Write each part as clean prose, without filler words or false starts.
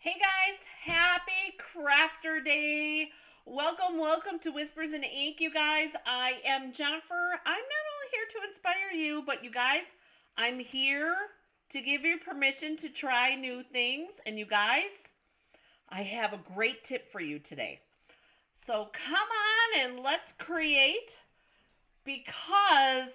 Hey guys, happy Crafter Day. Welcome to Whispers in Ink, you guys. I am Jennifer. I'm not only here to inspire you, but you guys, I'm here to give you permission to try new things. And you guys, I have a great tip for you today. So come on and let's create because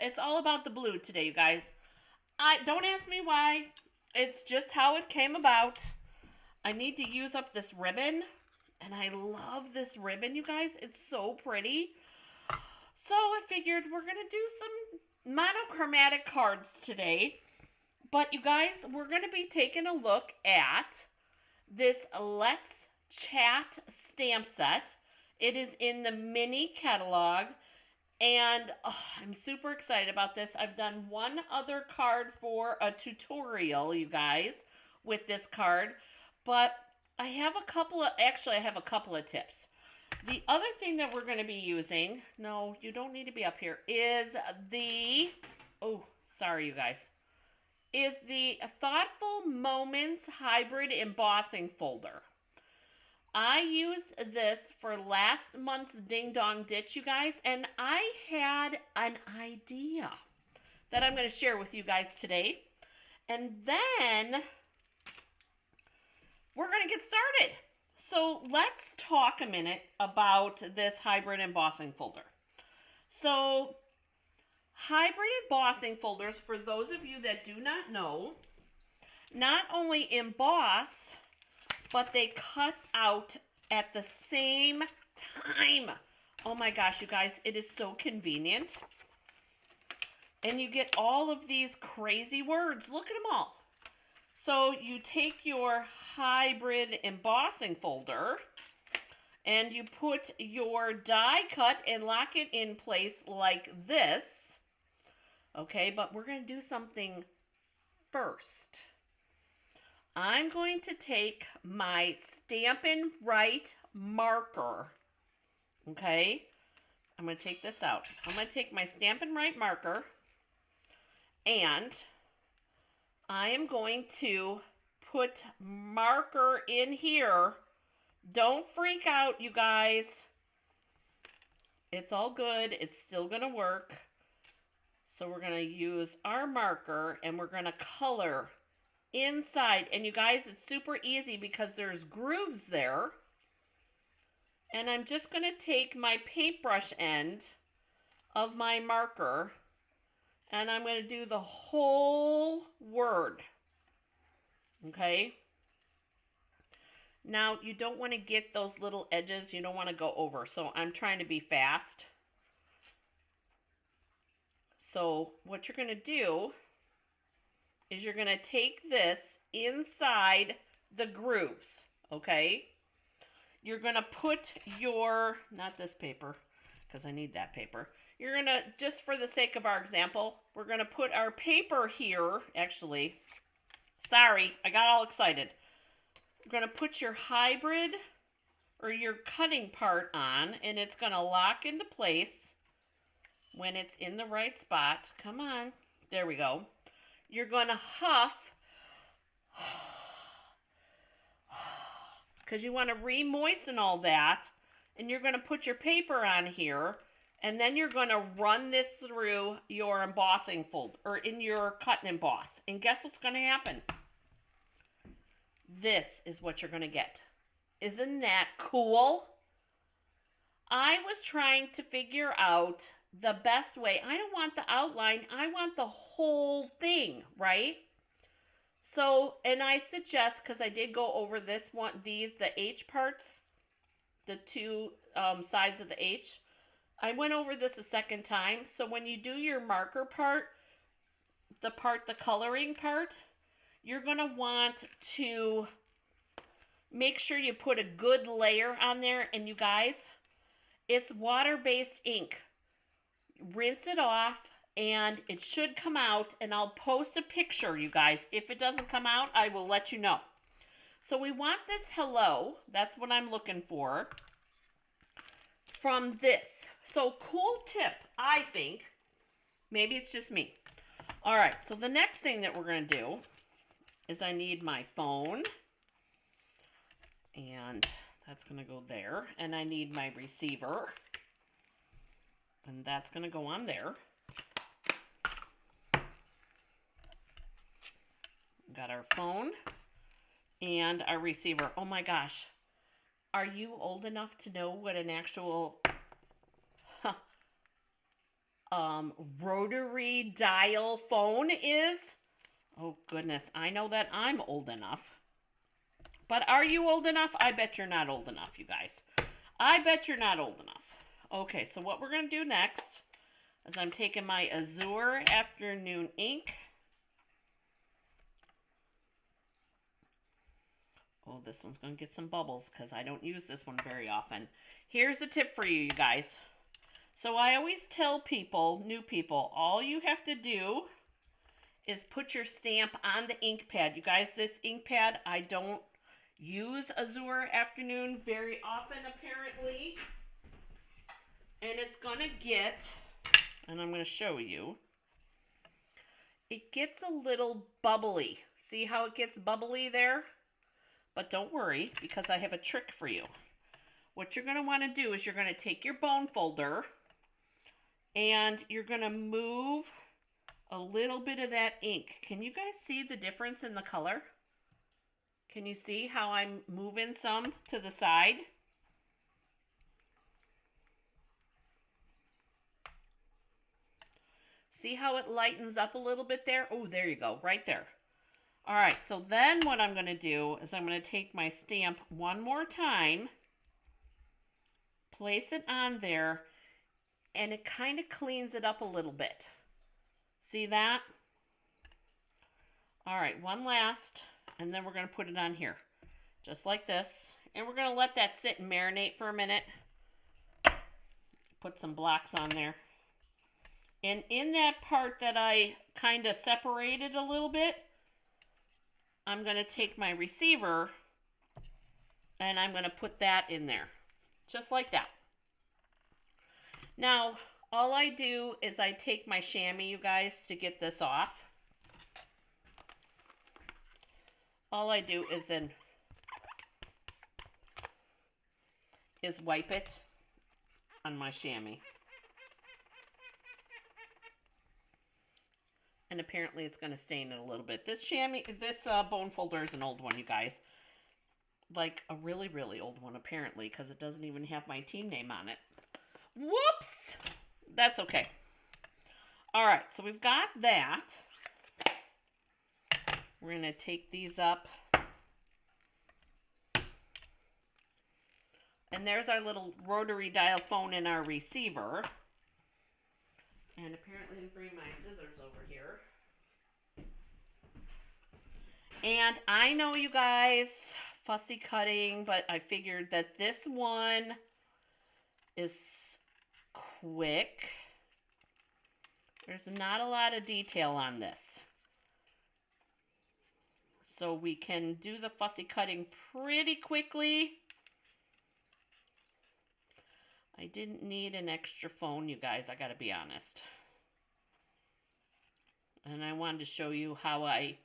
it's all about the blue today, you guys. I don't ask me why. It's just how it came about. I need to use up this ribbon. And I love this ribbon, you guys. It's so pretty. So I figured we're going to do some monochromatic cards today. But you guys, we're going to be taking a look at this Let's Chat stamp set. It is in the mini catalog. And I'm super excited about this. I've done one other card for a tutorial, you guys, with this card. But I have a couple of tips. The other thing that we're going to be using, no, you don't need to be up here, is the, you guys, is the Thoughtful Moments Hybrid Embossing Folder. I used this for last month's Ding Dong Ditch, you guys, and I had an idea that I'm going to share with you guys today. And then we're going to get started. So let's talk a minute about this hybrid embossing folder. So hybrid embossing folders, for those of you that do not know, not only emboss, but they cut out at the same time. Oh my gosh, you guys, it is so convenient. And you get all of these crazy words. Look at them all. So you take your hybrid embossing folder and you put your die cut and lock it in place like this. Okay, but we're going to do something first. I'm going to take my Stampin' Right marker, okay? I'm going to take this out. I'm going to take my Stampin' Right marker, and I am going to put marker in here. Don't freak out, you guys. It's all good. It's still going to work. So we're going to use our marker, and we're going to color inside. And you guys, it's super easy because there's grooves there. And I'm just going to take my paintbrush end of my marker and I'm going to do the whole word. Okay? Now, you don't want to get those little edges. You don't want to go over. So I'm trying to be fast. So what you're going to do is you're going to take this inside the grooves, okay? You're going to put your, not this paper, because I need that paper. You're going to, just for the sake of our example, we're going to put our paper here, actually. Sorry, I got all excited. You're going to put your hybrid or your cutting part on, and it's going to lock into place when it's in the right spot. Come on. There we go. You're going to huff because you want to re-moisten all that, and you're going to put your paper on here, and then you're going to run this through your embossing folder or in your cut and emboss. And guess what's going to happen? This is what you're going to get. Isn't that cool? I was trying to figure out the best way. I don't want the outline. I want the whole thing, right? So, and I suggest, because I did go over this one, the H parts, the two sides of the H. I went over this a second time. So when you do your marker part, the coloring part, you're going to want to make sure you put a good layer on there. And you guys, it's water-based ink. Rinse it off and it should come out, and I'll post a picture, you guys. If it doesn't come out, I will let you know. So we want this hello, that's what I'm looking for, from this. So cool tip, I think. Maybe it's just me. All right, so the next thing that we're going to do is I need my phone. And that's going to go there. And I need my receiver. And that's going to go on there. Got our phone and our receiver. Oh my gosh. Are you old enough to know what an actual rotary dial phone is? Oh goodness, I know that I'm old enough. But are you old enough? I bet you're not old enough, you guys. I bet you're not old enough. Okay, so what we're going to do next is I'm taking my Azure Afternoon ink. Oh, this one's going to get some bubbles because I don't use this one very often. Here's a tip for you, you guys. So I always tell people, new people, all you have to do is put your stamp on the ink pad. You guys, this ink pad, I don't use Azure Afternoon very often, apparently. And it's going to get, and I'm going to show you, it gets a little bubbly. See how it gets bubbly there? But don't worry, because I have a trick for you. What you're going to want to do is you're going to take your bone folder and you're going to move a little bit of that ink. Can you guys see the difference in the color? Can you see how I'm moving some to the side? See how it lightens up a little bit there? Oh, there you go, right there. All right, so then what I'm going to do is I'm going to take my stamp one more time, place it on there, and it kind of cleans it up a little bit. See that? All right, one last, and then we're going to put it on here, just like this. And we're going to let that sit and marinate for a minute. Put some blocks on there. And in that part that I kind of separated a little bit, I'm going to take my receiver and I'm going to put that in there, just like that. Now, all I do is I take my chamois, you guys, to get this off. All I do is then wipe it on my chamois. And apparently it's going to stain it a little bit. This bone folder is an old one, you guys. Like a really, really old one, apparently, because it doesn't even have my team name on it. Whoops! That's okay. All right, so we've got that. We're going to take these up. And there's our little rotary dial phone in our receiver. And apparently I bring my scissors over here. And I know you guys, fussy cutting, but I figured that this one is quick. There's not a lot of detail on this. So we can do the fussy cutting pretty quickly. I didn't need an extra phone, you guys, I gotta be honest. And I wanted to show you how I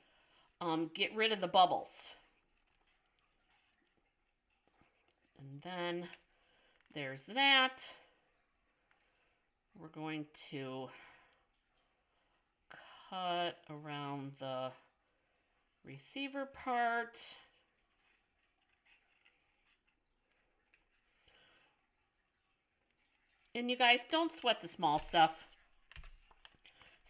get rid of the bubbles. And then there's that. We're going to cut around the receiver part. And you guys, don't sweat the small stuff.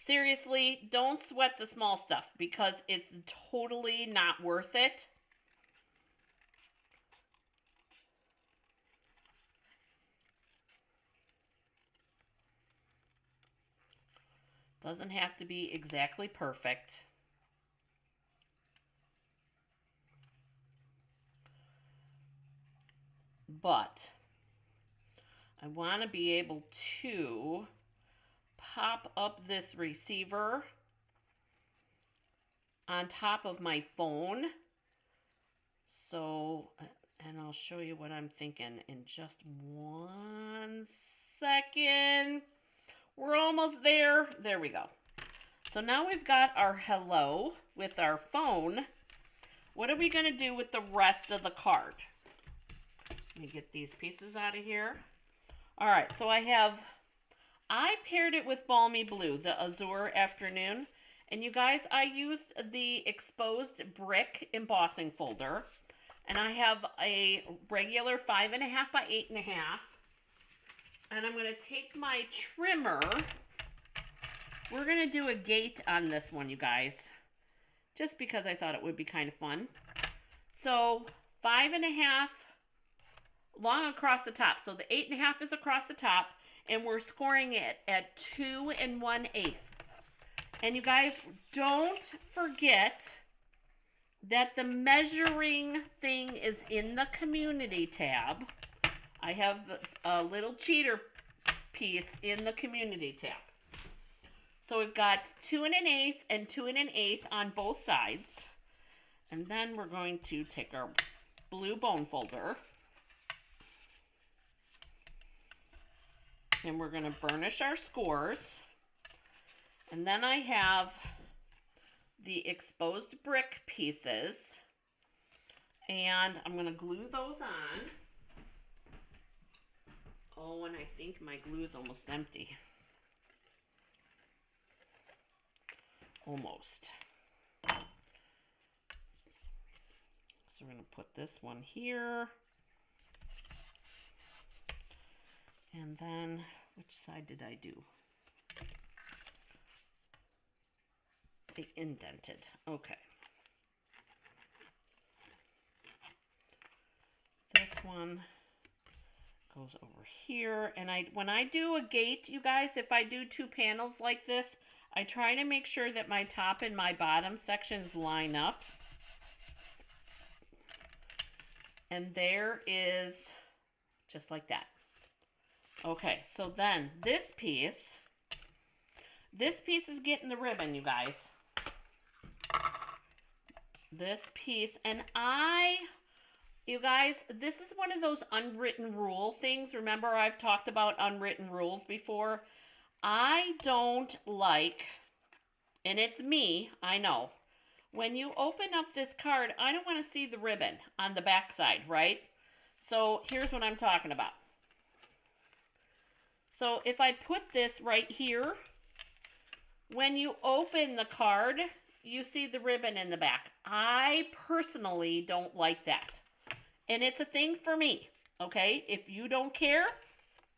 Seriously, don't sweat the small stuff because it's totally not worth it. Doesn't have to be exactly perfect. But I want to be able to pop up this receiver on top of my phone. So, and I'll show you what I'm thinking in just 1 second. We're almost there. There we go. So now we've got our hello with our phone. What are we going to do with the rest of the card? Let me get these pieces out of here. All right, so I paired it with Balmy Blue, the Azure Afternoon. And you guys, I used the exposed brick embossing folder. And I have a regular 5.5 by 8.5. And I'm going to take my trimmer. We're going to do a gate on this one, you guys. Just because I thought it would be kind of fun. So 5.5 long across the top. So the 8.5 is across the top. And we're scoring it at 2 1/8. And you guys, don't forget that the measuring thing is in the community tab. I have a little cheater piece in the community tab. So we've got 2 1/8 and 2 1/8 on both sides. And then we're going to take our blue bone folder. And we're going to burnish our scores. And then I have the exposed brick pieces. And I'm going to glue those on. Oh, and I think my glue is almost empty. Almost. So we're going to put this one here. And then, which side did I do? They indented. Okay. This one goes over here. And when I do a gate, you guys, if I do 2 panels like this, I try to make sure that my top and my bottom sections line up. And there is just like that. Okay, so then this piece is getting the ribbon, you guys. This piece, and you guys, this is one of those unwritten rule things. Remember, I've talked about unwritten rules before. I don't like, and it's me, I know, when you open up this card, I don't want to see the ribbon on the back side, right? So here's what I'm talking about. So if I put this right here, when you open the card, you see the ribbon in the back. I personally don't like that. And it's a thing for me, okay? If you don't care,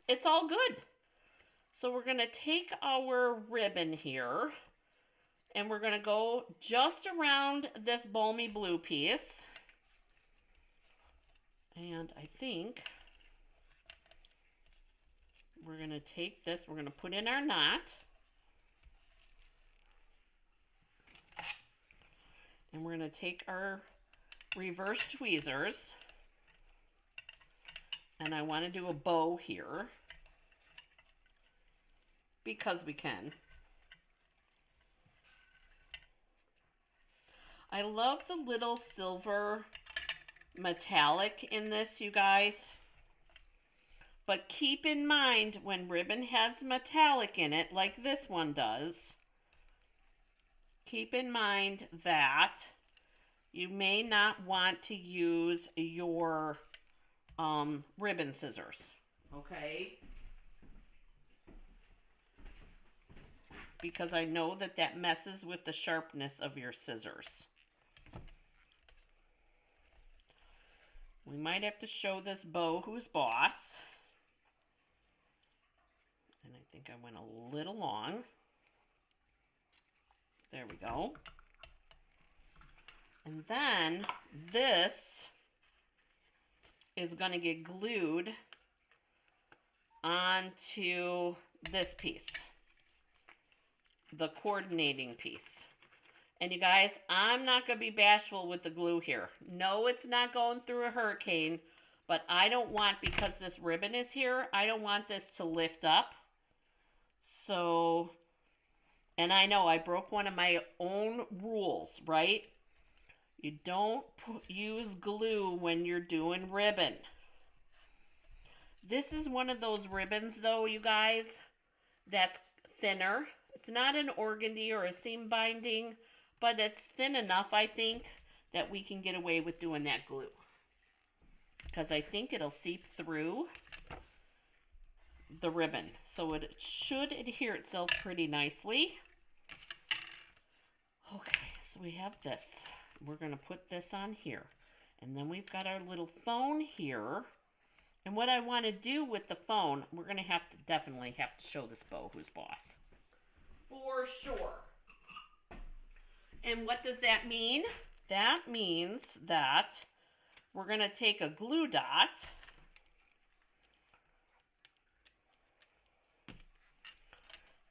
it's all good. So we're going to take our ribbon here, and we're going to go just around this Balmy Blue piece. And I think we're going to take this, we're going to put in our knot. And we're going to take our reverse tweezers. And I want to do a bow here. Because we can. I love the little silver metallic in this, you guys. But keep in mind, when ribbon has metallic in it, like this one does, keep in mind that you may not want to use your ribbon scissors, okay? Because I know that that messes with the sharpness of your scissors. We might have to show this bow who's boss. And I think I went a little long. There we go. And then this is going to get glued onto this piece. The coordinating piece. And you guys, I'm not going to be bashful with the glue here. No, it's not going through a hurricane, but I don't want, because this ribbon is here, I don't want this to lift up. So, and I know I broke one of my own rules, right? You don't use glue when you're doing ribbon. This is one of those ribbons, though, you guys, that's thinner. It's not an organdy or a seam binding, but it's thin enough, I think, that we can get away with doing that glue. because I think it'll seep through the ribbon. So it should adhere itself pretty nicely. Okay, so we have this. We're going to put this on here. And then we've got our little phone here. And what I want to do with the phone, we're going to definitely have to show this bow who's boss. For sure. And what does that mean? That means that we're going to take a glue dot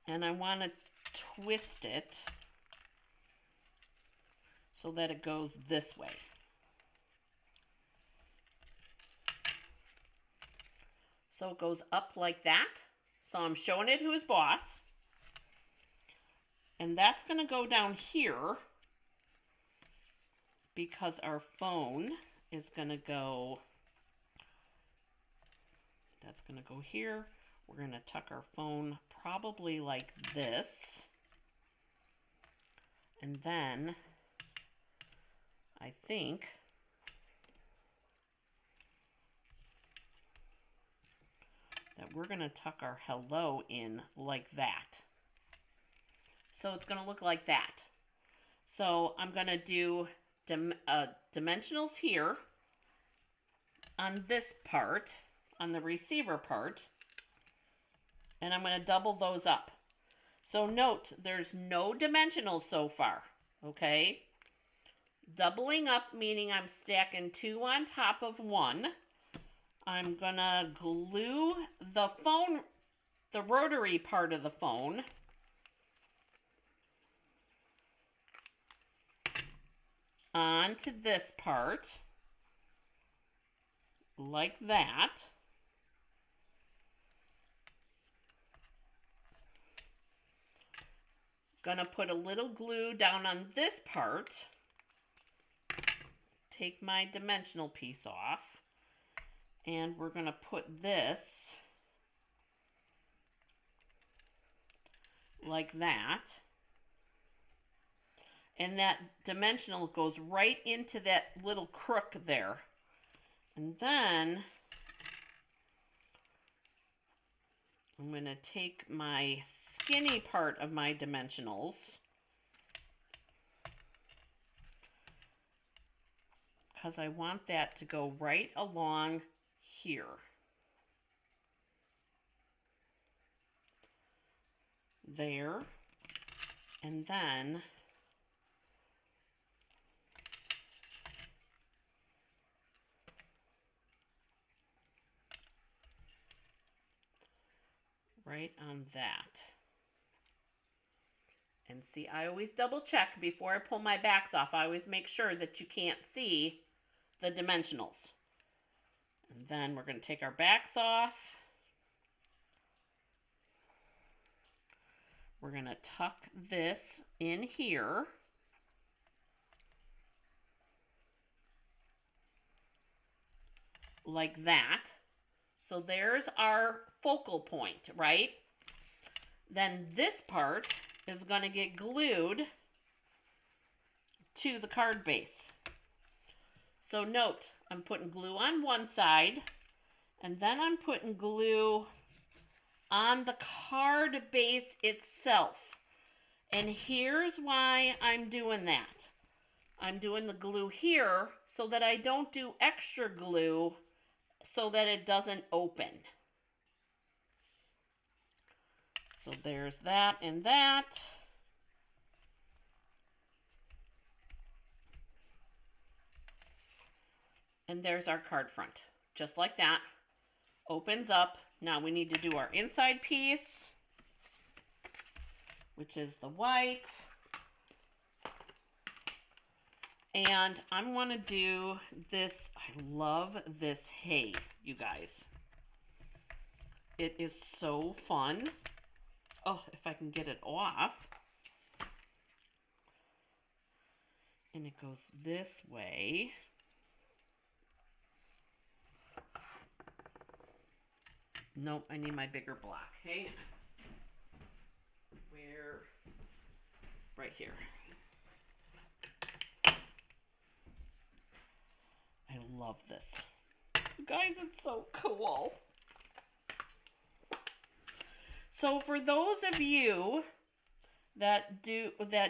and I want to twist it so that it goes this way. So it goes up like that. So I'm showing it who's boss. And that's going to go down here because our phone is going to go, that's going to go here. We're going to tuck our phone probably like this. And then I think that we're going to tuck our hello in like that. So it's going to look like that. So I'm going to do dimensionals here on this part, on the receiver part, and I'm going to double those up. So note, there's no dimensionals so far, okay? Doubling up, meaning I'm stacking 2 on top of 1. I'm going to glue the phone, the rotary part of the phone, onto this part, like that. Gonna put a little glue down on this part, take my dimensional piece off, and we're gonna put this like that. And that dimensional goes right into that little crook there. And then I'm going to take my skinny part of my dimensionals because I want that to go right along here. There. And then right on that. And see, I always double check before I pull my backs off. I always make sure that you can't see the dimensionals. And then we're going to take our backs off. We're going to tuck this in here. Like that. So there's our focal point, right? Then this part is going to get glued to the card base. So note, I'm putting glue on one side, and then I'm putting glue on the card base itself. And here's why I'm doing that. I'm doing the glue here so that I don't do extra glue so that it doesn't open. So there's that and that. And there's our card front. Just like that. Opens up. Now we need to do our inside piece, which is the white. And I'm going to do this. I love this hay, you guys. It is so fun. Oh, if I can get it off. And it goes this way. Nope, I need my bigger block. Hang on. Where? Right here. I love this. Guys, it's so cool. So for those of you that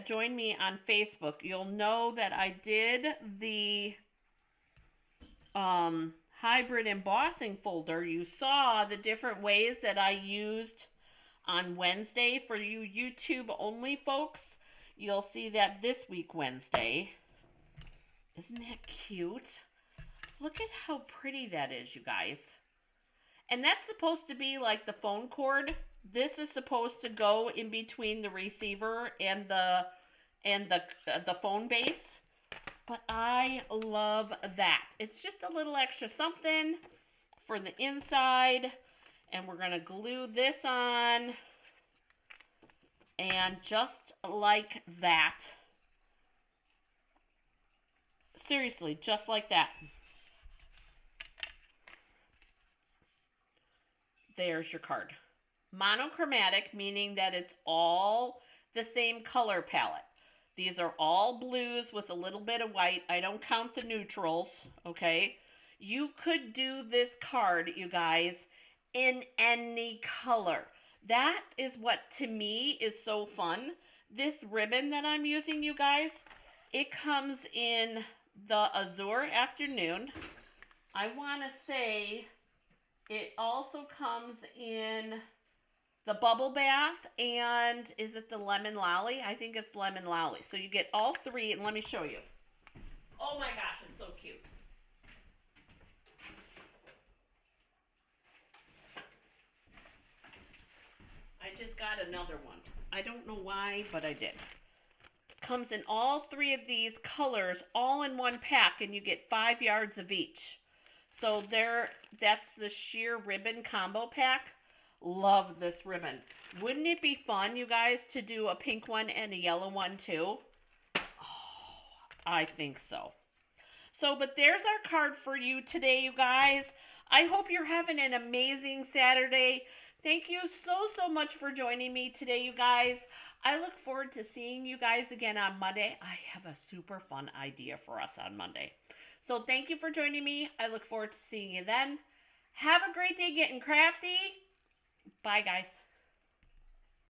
join me on Facebook, you'll know that I did the hybrid embossing folder. You saw the different ways that I used on Wednesday. For you YouTube only folks, you'll see that this week Wednesday. Isn't that cute? Look at how pretty that is, you guys. And that's supposed to be like the phone cord. This is supposed to go in between the receiver and the phone base. But I love that. It's just a little extra something for the inside. And we're going to glue this on. And just like that. Seriously, just like that. There's your card. Monochromatic, meaning that it's all the same color palette. These are all blues with a little bit of white. I don't count the neutrals, okay? You could do this card, you guys, in any color. That is what, to me, is so fun. This ribbon that I'm using, you guys, it comes in the Azure Afternoon. I want to say it also comes in the Bubble Bath, and is it the Lemon Lolly? I think it's Lemon Lolly. So you get all three, and let me show you. Oh my gosh, it's so cute. I just got another one. I don't know why, but I did. Comes in all three of these colors, all in one pack, and you get 5 yards of each. So that's the sheer ribbon combo pack. Love this ribbon. Wouldn't it be fun, you guys, to do a pink one and a yellow one too? Oh, I think so. But there's our card for you today, you guys. I hope you're having an amazing Saturday. Thank you so much for joining me today, you guys. I look forward to seeing you guys again on Monday. I have a super fun idea for us on Monday. So thank you for joining me. I look forward to seeing you then. Have a great day getting crafty. Bye, guys.